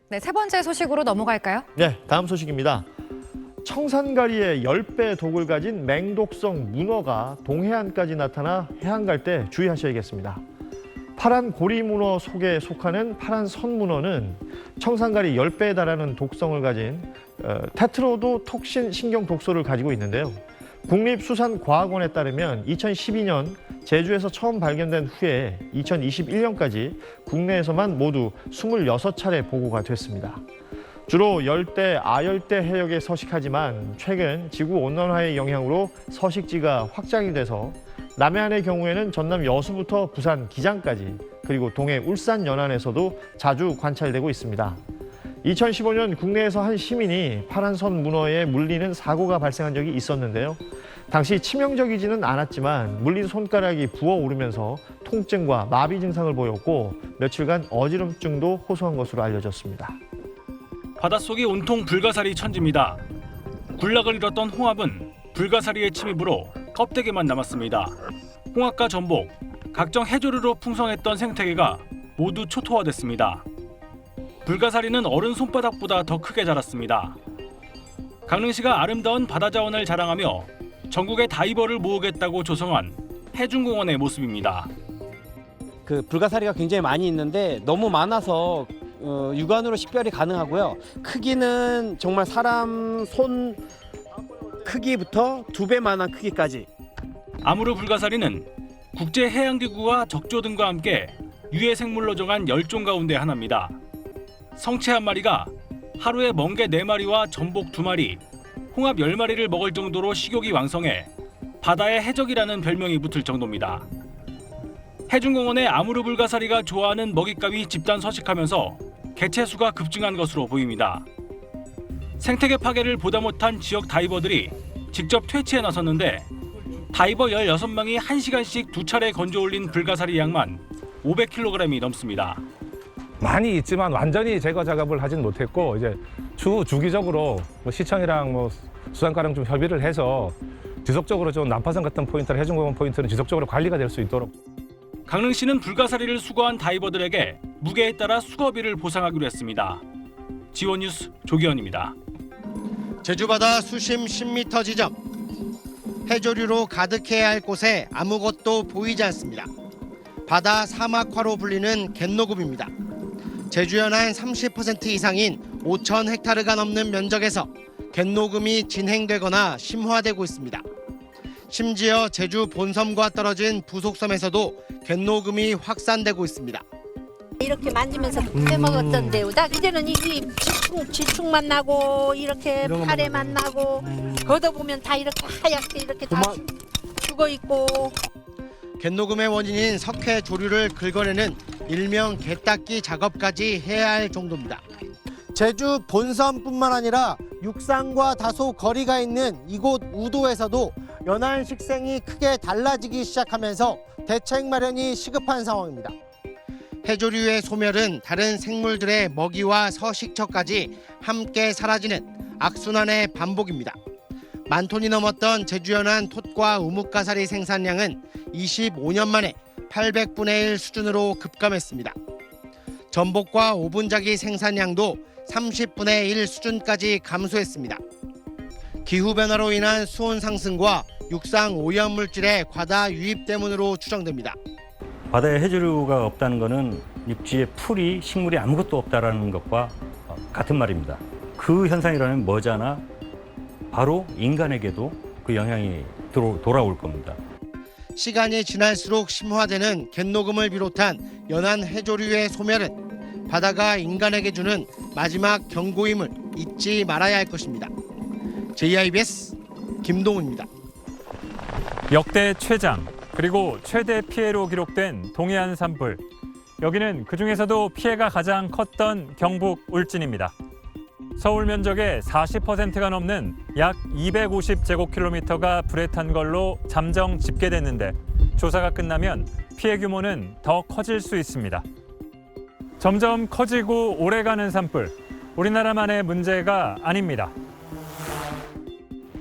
네, 세 번째 소식으로 넘어갈까요? 네, 다음 소식입니다. 청산가리의 10배 독을 가진 맹독성 문어가 동해안까지 나타나 해안 갈 때 주의하셔야겠습니다. 파란 고리문어 속에 속하는 파란 선문어는 청산가리 10배에 달하는 독성을 가진 테트로도톡신 신경 독소를 가지고 있는데요. 국립수산과학원에 따르면 2012년 제주에서 처음 발견된 후에 2021년까지 국내에서만 모두 26차례 보고가 됐습니다. 주로 열대, 아열대 해역에 서식하지만 최근 지구온난화의 영향으로 서식지가 확장이 돼서 남해안의 경우에는 전남 여수부터 부산 기장까지 그리고 동해 울산 연안에서도 자주 관찰되고 있습니다. 2015년 국내에서 한 시민이 파란선 문어에 물리는 사고가 발생한 적이 있었는데요. 당시 치명적이지는 않았지만 물린 손가락이 부어오르면서 통증과 마비 증상을 보였고 며칠간 어지럼증도 호소한 것으로 알려졌습니다. 바닷속이 온통 불가사리 천지입니다. 군락을 잃었던 홍합은 불가사리의 침입으로 껍데기만 남았습니다. 홍합과 전복, 각종 해조류로 풍성했던 생태계가 모두 초토화됐습니다. 불가사리는 어른 손바닥보다 더 크게 자랐습니다. 강릉시가 아름다운 바다 자원을 자랑하며 전국의 다이버를 모으겠다고 조성한 해중공원의 모습입니다. 그 불가사리가 굉장히 많이 있는데 너무 많아서 육안으로 식별이 가능하고요. 크기는 정말 사람 손 크기부터 2배만한 크기까지. 아무르 불가사리는 국제해양기구와 적조 등과 함께 유해생물로 정한 10종 가운데 하나입니다. 성체 한 마리가 하루에 멍게 4마리와 전복 2마리, 홍합 10마리를 먹을 정도로 식욕이 왕성해 바다의 해적이라는 별명이 붙을 정도입니다. 해중공원의 아무르 불가사리가 좋아하는 먹잇감이 집단 서식하면서 개체 수가 급증한 것으로 보입니다. 생태계 파괴를 보다 못한 지역 다이버들이 직접 퇴치에 나섰는데 다이버 16명이 1시간씩 2차례 건져 올린 불가사리 양만 500kg이 넘습니다. 많이 있지만 완전히 제거 작업을 하진 못했고 이제 주기적으로 시청이랑 수산과랑 좀 협의를 해서 지속적으로 좀 난파선 같은 포인트나 해중공원 포인트는 지속적으로 관리가 될 수 있도록. 강릉시는 불가사리를 수거한 다이버들에게 무게에 따라 수거비를 보상하기로 했습니다. 지원뉴스 조기현입니다. 제주바다 수심 10m 지점. 해조류로 가득해야 할 곳에 아무것도 보이지 않습니다. 바다 사막화로 불리는 갯노급입니다. 제주 연안 30% 이상인 5,000헥타르가 넘는 면적에서 갯노금이 진행되거나 심화되고 있습니다. 심지어 제주 본섬과 떨어진 부속섬에서도 갯노금이 확산되고 있습니다. 이렇게 만지면서 빼먹었던 데우다 이제는 이게 지충만 나고 이렇게 파래만 나고 걷어보면 다 이렇게 하얗게 이렇게 다 죽어 있고. 갯노금의 원인인 석회 조류를 긁어내는 일명 갯닦기 작업까지 해야 할 정도입니다. 제주 본섬뿐만 아니라 육상과 다소 거리가 있는 이곳 우도에서도 연안 식생이 크게 달라지기 시작하면서 대책 마련이 시급한 상황입니다. 해조류의 소멸은 다른 생물들의 먹이와 서식처까지 함께 사라지는 악순환의 반복입니다. 10,000톤이 넘었던 제주 연안 톳과 우뭇가사리 생산량은 25년 만에 800분의 1 수준으로 급감했습니다. 전복과 오분자기 생산량도 30분의 1 수준까지 감소했습니다. 기후변화로 인한 수온 상승과 육상 오염물질의 과다 유입 때문으로 추정됩니다. 바다에 해조류가 없다는 것은 육지에 풀이, 식물이 아무것도 없다는 것과 같은 말입니다. 그 현상이라는 머지않아 바로 인간에게도 그 영향이 돌아올 겁니다. 시간이 지날수록 심화되는 갯노금을 비롯한 연안 해조류의 소멸은 바다가 인간에게 주는 마지막 경고임을 잊지 말아야 할 것입니다. JIBS 김동훈입니다. 역대 최장 그리고 최대 피해로 기록된 동해안 산불. 여기는 그중에서도 피해가 가장 컸던 경북 울진입니다. 서울 면적의 40%가 넘는 약 250제곱킬로미터가 불에 탄 걸로 잠정 집계됐는데 조사가 끝나면 피해 규모는 더 커질 수 있습니다. 점점 커지고 오래가는 산불. 우리나라만의 문제가 아닙니다.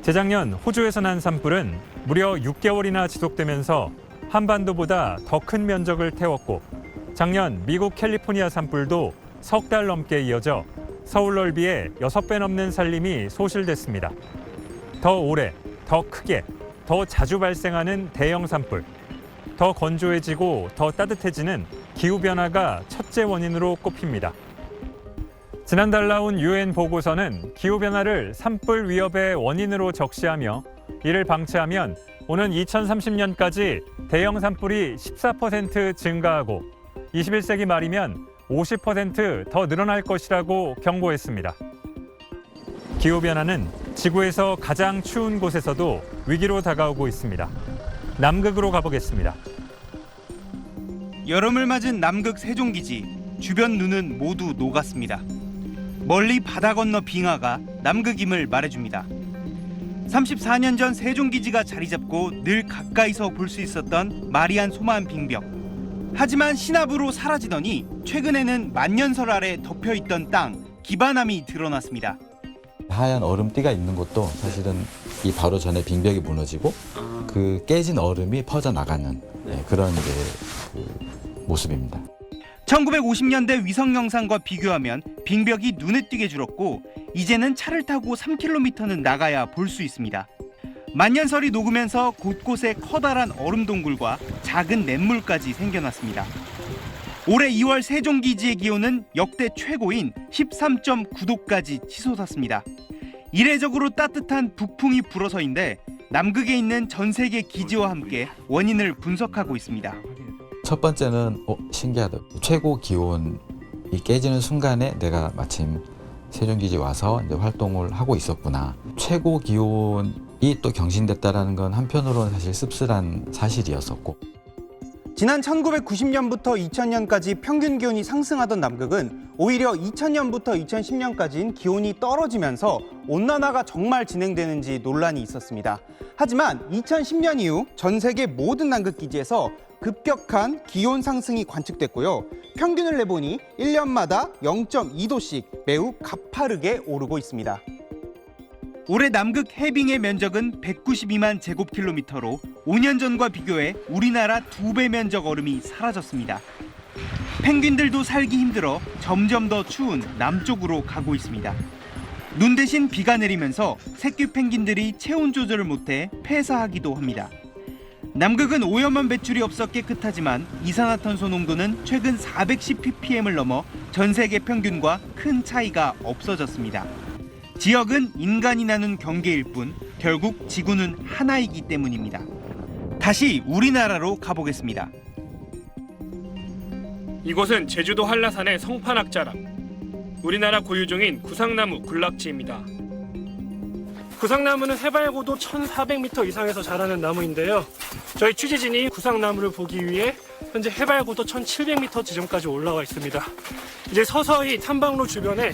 재작년 호주에서 난 산불은 무려 6개월이나 지속되면서 한반도보다 더 큰 면적을 태웠고 작년 미국 캘리포니아 산불도 석 달 넘게 이어져 서울 넓이의 6배 넘는 산림이 소실됐습니다. 더 오래, 더 크게, 더 자주 발생하는 대형 산불. 더 건조해지고 더 따뜻해지는 기후변화가 첫째 원인으로 꼽힙니다. 지난달 나온 유엔 보고서는 기후변화를 산불 위협의 원인으로 적시하며 이를 방치하면 오는 2030년까지 대형 산불이 14% 증가하고 21세기 말이면 50% 늘어날 것이라고 경고했습니다. 기후변화는 지구에서 가장 추운 곳에서도 위기로 다가오고 있습니다. 남극으로 가보겠습니다. 여름을 맞은 남극 세종기지, 주변 눈은 모두 녹았습니다. 멀리 바다 건너 빙하가 남극임을 말해줍니다. 34년 전 세종기지가 자리 잡고 늘 가까이서 볼 수 있었던 마리안 소만 빙벽. 하지만 신압으로 사라지더니 최근에는 만년설 아래 덮여있던 땅, 기반함이 드러났습니다. 하얀 얼음띠가 있는 곳도 사실은 이 바로 전에 빙벽이 무너지고 그 깨진 얼음이 퍼져나가는 그런 이제 그 모습입니다. 1950년대 위성 영상과 비교하면 빙벽이 눈에 띄게 줄었고 이제는 차를 타고 3km는 나가야 볼 수 있습니다. 만년설이 녹으면서 곳곳에 커다란 얼음 동굴과 작은 냇물까지 생겨났습니다. 올해 2월 세종기지의 기온은 역대 최고인 13.9도까지 치솟았습니다. 이례적으로 따뜻한 북풍이 불어서인데 남극에 있는 전 세계 기지와 함께 원인을 분석하고 있습니다. 첫 번째는 신기하다. 최고 기온이 깨지는 순간에 내가 마침 세종기지 와서 이제 활동을 하고 있었구나. 최고 기온이 또 경신됐다라는 건 한편으로는 사실 씁쓸한 사실이었었고. 지난 1990년부터 2000년까지 평균 기온이 상승하던 남극은 오히려 2000년부터 2010년까지는 기온이 떨어지면서 온난화가 정말 진행되는지 논란이 있었습니다. 하지만 2010년 이후 전 세계 모든 남극 기지에서 급격한 기온 상승이 관측됐고요. 평균을 내보니 1년마다 0.2도씩 매우 가파르게 오르고 있습니다. 올해 남극 해빙의 면적은 192만 제곱킬로미터로 5년 전과 비교해 우리나라 2배 면적 얼음이 사라졌습니다. 펭귄들도 살기 힘들어 점점 더 추운 남쪽으로 가고 있습니다. 눈 대신 비가 내리면서 새끼 펭귄들이 체온 조절을 못해 폐사하기도 합니다. 남극은 오염원 배출이 없어 깨끗하지만 이산화탄소 농도는 최근 410ppm을 넘어 전 세계 평균과 큰 차이가 없어졌습니다. 지역은 인간이 나눈 경계일 뿐 결국 지구는 하나이기 때문입니다. 다시 우리나라로 가보겠습니다. 이곳은 제주도 한라산의 성판악자람. 우리나라 고유종인 구상나무 군락지입니다. 구상나무는 해발고도 1,400m 이상에서 자라는 나무인데요. 저희 취재진이 구상나무를 보기 위해 현재 해발고도 1,700m 지점까지 올라와 있습니다. 이제 서서히 탐방로 주변에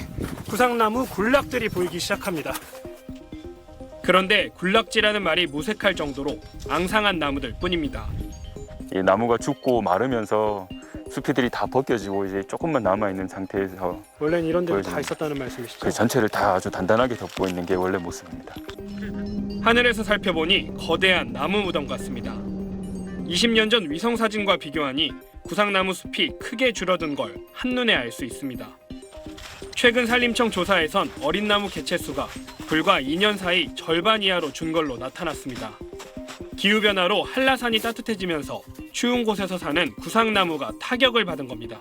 구상나무 군락들이 보이기 시작합니다. 그런데 군락지라는 말이 무색할 정도로 앙상한 나무들 뿐입니다. 이 나무가 죽고 마르면서 숲이들이 다 벗겨지고 이제 조금만 남아있는 상태에서 원래는 이런 데도 다 있었다는 말씀이시죠? 그 전체를 다 아주 단단하게 덮고 있는 게 원래 모습입니다. 하늘에서 살펴보니 거대한 나무 무덤 같습니다. 20년 전 위성 사진과 비교하니 구상나무 숲이 크게 줄어든 걸 한눈에 알 수 있습니다. 최근 산림청 조사에선 어린 나무 개체 수가 불과 2년 사이 절반 이하로 준 걸로 나타났습니다. 기후변화로 한라산이 따뜻해지면서 추운 곳에서 사는 구상나무가 타격을 받은 겁니다.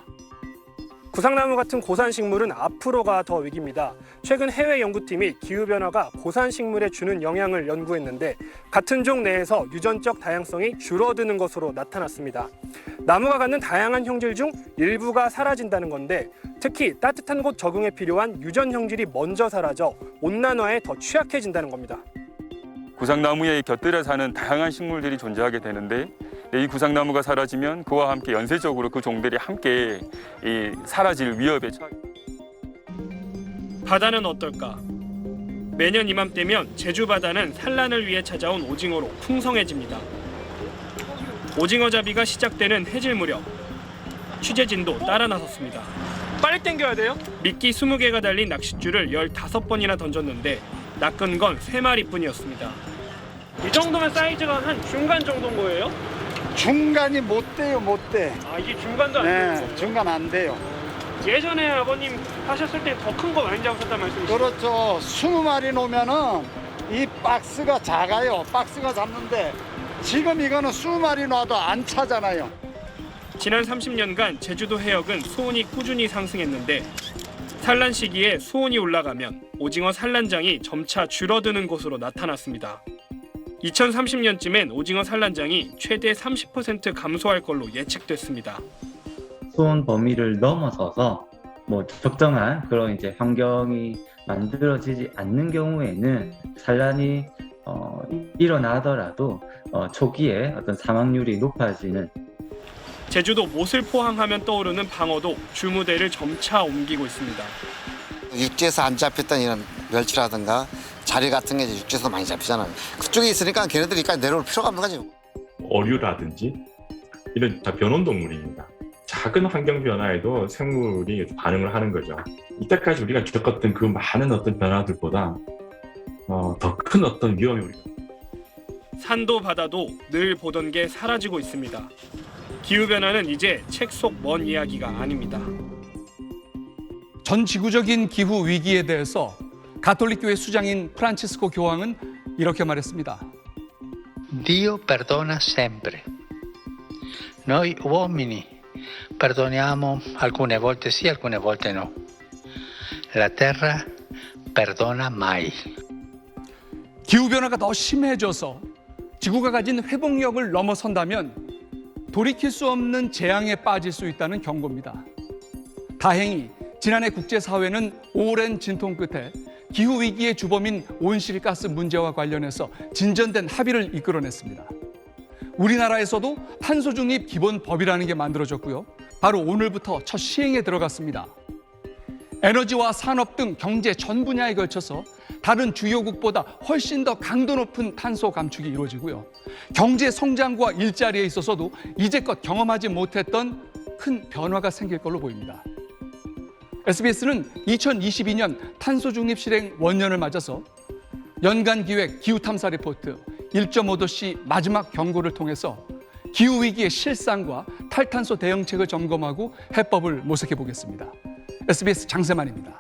구상나무 같은 고산식물은 앞으로가 더 위기입니다. 최근 해외 연구팀이 기후변화가 고산식물에 주는 영향을 연구했는데 같은 종 내에서 유전적 다양성이 줄어드는 것으로 나타났습니다. 나무가 갖는 다양한 형질 중 일부가 사라진다는 건데 특히 따뜻한 곳 적응에 필요한 유전 형질이 먼저 사라져 온난화에 더 취약해진다는 겁니다. 구상나무의 곁들여 사는 다양한 식물들이 존재하게 되는데 이 구상나무가 사라지면 그와 함께 연쇄적으로 그 종들이 함께 사라질 위협에 처하게 됩니다. 바다는 어떨까? 매년 이맘때면 제주 바다는 산란을 위해 찾아온 오징어로 풍성해집니다. 오징어 잡이가 시작되는 해질 무렵 취재진도 따라 나섰습니다. 빨리 당겨야 돼요? 미끼 20개가 달린 낚싯줄을 15번이나 던졌는데 낚은 건 3마리뿐이었습니다. 이 정도면 사이즈가 한 중간 정도인 거예요? 중간이 못 돼요, 못 돼. 아, 이게 중간도 안 돼요? 네, 중간 안 돼요. 예전에 아버님 하셨을 때 더 큰 거 많이 잡으셨단 말씀이시죠? 그렇죠. 20마리 놓으면은 이 박스가 작아요. 박스가 작는데 지금 이거는 20마리 놔도 안 차잖아요. 지난 30년간 제주도 해역은 수온이 꾸준히 상승했는데 산란 시기에 수온이 올라가면 오징어 산란장이 점차 줄어드는 것으로 나타났습니다. 2030년쯤엔 오징어 산란장이 최대 30% 감소할 걸로 예측됐습니다. 수온 범위를 넘어서서 적정한 그런 이제 환경이 만들어지지 않는 경우에는 산란이 일어나더라도 초기에 어떤 사망률이 높아지는. 제주도 못을 포항하면 떠오르는 방어도 주무대를 점차 옮기고 있습니다. 육지에서 안 잡혔던 이런 멸치라든가 자리 같은 게 육지에서 많이 잡히잖아요. 그쪽에 있으니까 걔네들이 여기까지 내려올 필요가 없는 거죠. 어류라든지 이런 다 변온동물입니다. 작은 환경 변화에도 생물이 반응을 하는 거죠. 이때까지 우리가 겪었던 그 많은 어떤 변화들보다 더 큰 어떤 위험이 우리가. 산도 바다도 늘 보던 게 사라지고 있습니다. 기후변화는 이제 책 속 먼 이야기가 아닙니다. 전 지구적인 기후 위기에 대해서 가톨릭 교회 수장인 프란치스코 교황은 이렇게 말했습니다. Dio perdona sempre. Noi uomini perdoniamo alcune volte sì, alcune volte no. La terra perdona mai. 기후변화가 더 심해져서 지구가 가진 회복력을 넘어선다면 돌이킬 수 없는 재앙에 빠질 수 있다는 경고입니다. 다행히 지난해 국제사회는 오랜 진통 끝에 기후위기의 주범인 온실가스 문제와 관련해서 진전된 합의를 이끌어냈습니다. 우리나라에서도 탄소 중립 기본법이라는 게 만들어졌고요. 바로 오늘부터 첫 시행에 들어갔습니다. 에너지와 산업 등 경제 전 분야에 걸쳐서 다른 주요국보다 훨씬 더 강도 높은 탄소 감축이 이루어지고요. 경제 성장과 일자리에 있어서도 이제껏 경험하지 못했던 큰 변화가 생길 걸로 보입니다. SBS는 2022년 탄소 중립 실행 원년을 맞아서 연간 기획 기후탐사 리포트 1.5도씨 마지막 경고를 통해서 기후위기의 실상과 탈탄소 대응책을 점검하고 해법을 모색해 보겠습니다. SBS 장세만입니다.